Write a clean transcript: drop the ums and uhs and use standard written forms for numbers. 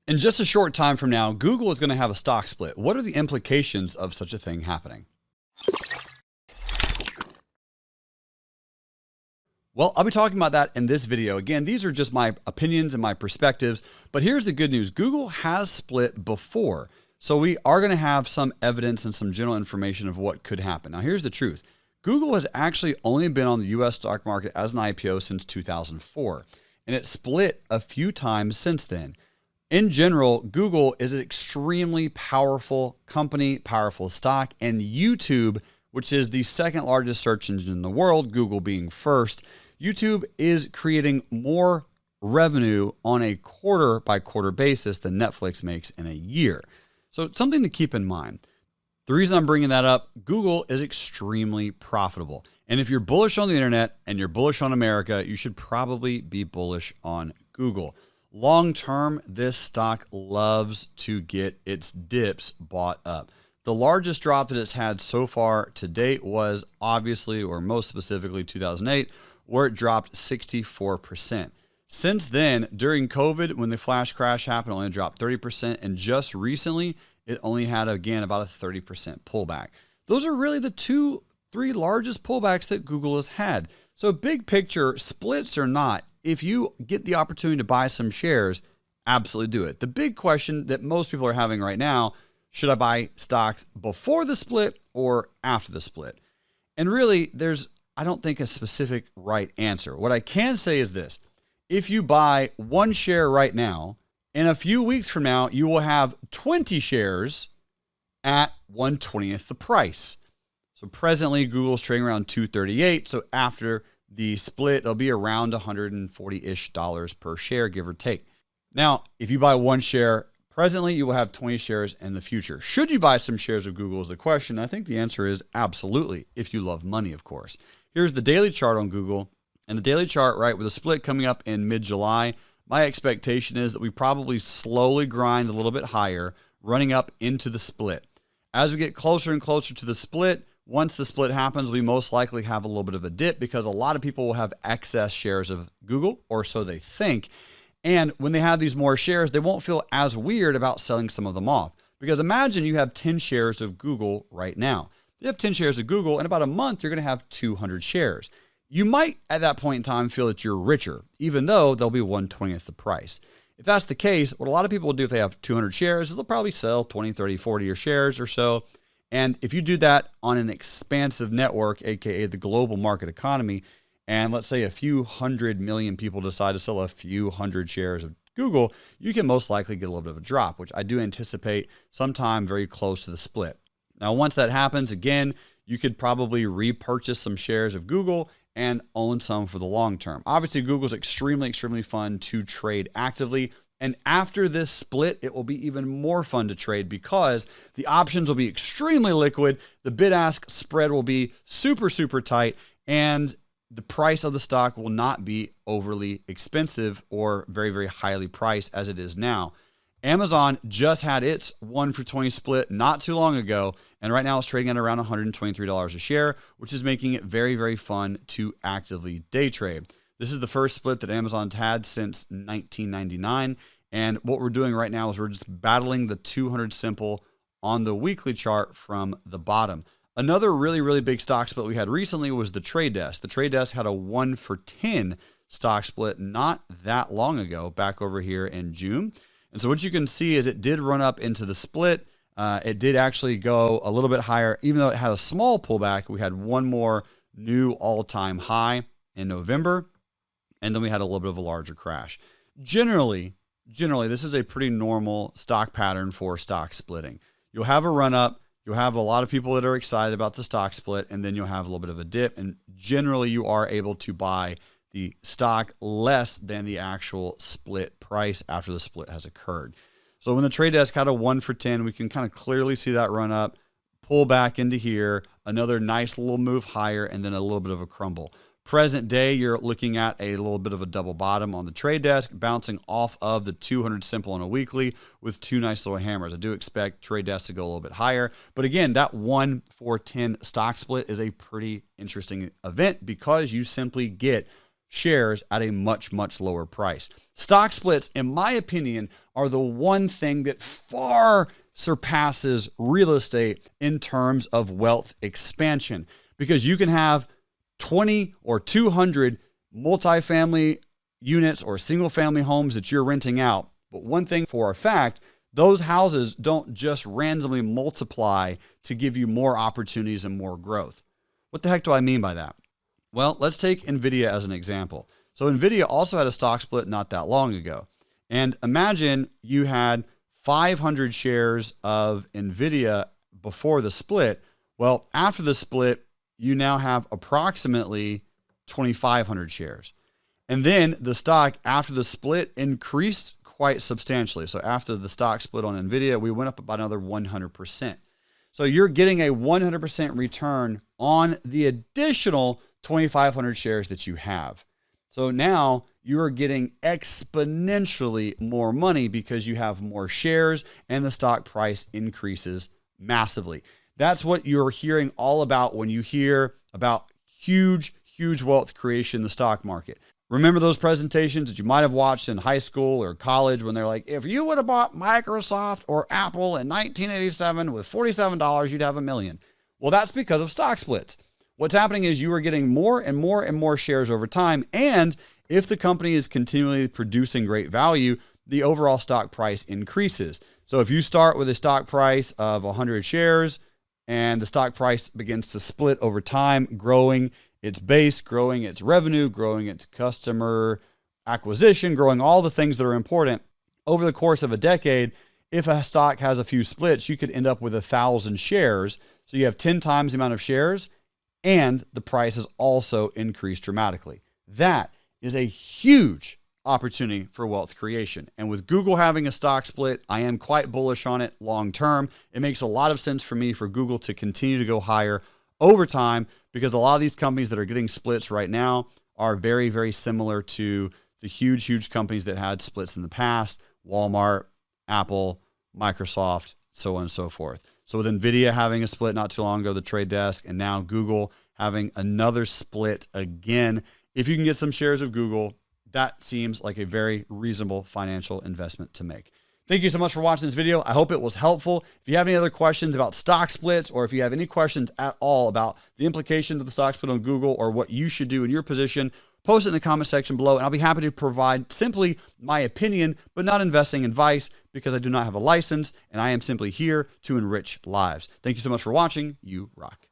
In just a short time from now, Google is going to have a stock split. What are the implications of such a thing happening? Well, I'll be talking about that in this video. Again, these are just my opinions and my perspectives, but here's the good news. Google has split before, so we are going to have some evidence and some general information of what could happen. Now, here's the truth. Google has actually only been on the US stock market as an IPO since 2004, and it split a few times since then. In general, Google is an extremely powerful company, powerful stock, and YouTube, which is the second largest search engine in the world, Google being first, YouTube is creating more revenue on a quarter by quarter basis than Netflix makes in a year. So it's something to keep in mind. The reason I'm bringing that up, Google is extremely profitable. And if you're bullish on the internet and you're bullish on America, you should probably be bullish on Google. Long term, this stock loves to get its dips bought up. The largest drop that it's had so far to date was obviously, or most specifically, 2008, where it dropped 64%. Since then, during COVID, when the flash crash happened, it only dropped 30%. And just recently, it only had, again, about a 30% pullback. Those are really the three largest pullbacks that Google has had. So big picture, splits or not, if you get the opportunity to buy some shares, absolutely do it. The big question that most people are having right now, should I buy stocks before the split or after the split? And really, there's, I don't think, a specific right answer. What I can say is this. If you buy one share right now, in a few weeks from now, you will have 20 shares at 1/20th the price. So presently, Google's trading around $238. So after the split, it'll be around $140-ish per share, give or take. Now, if you buy one share presently, you will have 20 shares in the future. Should you buy some shares of Google is the question. I think the answer is absolutely, if you love money, of course. Here's the daily chart on Google. And the daily chart, right, with a split coming up in mid-July, my expectation is that we probably slowly grind a little bit higher, running up into the split. As we get closer and closer to the split, once the split happens, we most likely have a little bit of a dip because a lot of people will have excess shares of Google, or so they think. And when they have these more shares, they won't feel as weird about selling some of them off. Because imagine you have 10 shares of Google right now. You have 10 shares of Google, in about a month, you're going to have 200 shares. You might, at that point in time, feel that you're richer, even though they'll be 1/20th the price. If that's the case, what a lot of people will do if they have 200 shares is they'll probably sell 20, 30, 40 shares or so. And if you do that on an expansive network, aka the global market economy, and let's say a few 100 million people decide to sell a few hundred shares of Google, you can most likely get a little bit of a drop, which I do anticipate sometime very close to the split. Now, once that happens, again, you could probably repurchase some shares of Google and own some for the long term. Obviously, Google's extremely, extremely fun to trade actively. And after this split, it will be even more fun to trade because the options will be extremely liquid. The bid-ask spread will be super, super tight. And the price of the stock will not be overly expensive or very, very highly priced as it is now. Amazon just had its 1-for-20 split not too long ago, and right now it's trading at around $123 a share, which is making it very, very fun to actively day trade. This is the first split that Amazon's had since 1999, and what we're doing right now is we're just battling the 200 simple on the weekly chart from the bottom. Another really, really big stock split we had recently was the Trade Desk. The Trade Desk had a 1-for-10 stock split not that long ago, back over here in June. And so what you can see is it did run up into the split. It did actually go a little bit higher. Even though it had a small pullback, we had one more new all-time high in November, and then we had a little bit of a larger crash. Generally, this is a pretty normal stock pattern for stock splitting. You'll have a run-up. You'll have a lot of people that are excited about the stock split, and then you'll have a little bit of a dip. And generally, you are able to buy the stock less than the actual split price after the split has occurred. So when the Trade Desk had a 1-for-10, we can kind of clearly see that run up, pull back into here, another nice little move higher, and then a little bit of a crumble. Present day, you're looking at a little bit of a double bottom on the Trade Desk, bouncing off of the 200 simple on a weekly with two nice little hammers. I do expect Trade Desk to go a little bit higher. But again, that 1-for-10 stock split is a pretty interesting event because you simply get shares at a much, much lower price. Stock splits, in my opinion, are the one thing that far surpasses real estate in terms of wealth expansion, because you can have 20 or 200 multifamily units or single family homes that you're renting out. But one thing for a fact, those houses don't just randomly multiply to give you more opportunities and more growth. What the heck do I mean by that? Well, let's take NVIDIA as an example. So NVIDIA also had a stock split not that long ago. And imagine you had 500 shares of NVIDIA before the split. Well, after the split, you now have approximately 2,500 shares. And then the stock after the split increased quite substantially. So after the stock split on NVIDIA, we went up about another 100%. So you're getting a 100% return on the additional 2,500 shares that you have. So now you are getting exponentially more money because you have more shares and the stock price increases massively. That's what you're hearing all about when you hear about huge wealth creation in the stock market. Remember those presentations that you might have watched in high school or college when they're like, if you would have bought Microsoft or Apple in 1987 with $47, you'd have $1 million. Well, that's because of stock splits. What's happening is you are getting more and more and more shares over time. And if the company is continually producing great value, the overall stock price increases. So if you start with a stock price of 100 shares and the stock price begins to split over time, growing its base, growing its revenue, growing its customer acquisition, growing all the things that are important over the course of a decade, if a stock has a few splits, you could end up with 1,000 shares. So you have 10 times the amount of shares and the price has also increased dramatically. That is a huge opportunity for wealth creation. And with Google having a stock split, I am quite bullish on it long term. It makes a lot of sense for me for Google to continue to go higher over time, because a lot of these companies that are getting splits right now are very, very similar to the huge companies that had splits in the past: Walmart, Apple, Microsoft, so on and so forth. So with NVIDIA having a split not too long ago, the trade desk, and now Google having another split again, if you can get some shares of Google, that seems like a very reasonable financial investment to make. Thank you so much for watching this video. I hope it was helpful. If you have any other questions about stock splits, or if you have any questions at all about the implications of the stock split on Google or what you should do in your position, post it in the comment section below, and I'll be happy to provide simply my opinion, but not investing advice, because I do not have a license and I am simply here to enrich lives. Thank you so much for watching. You rock.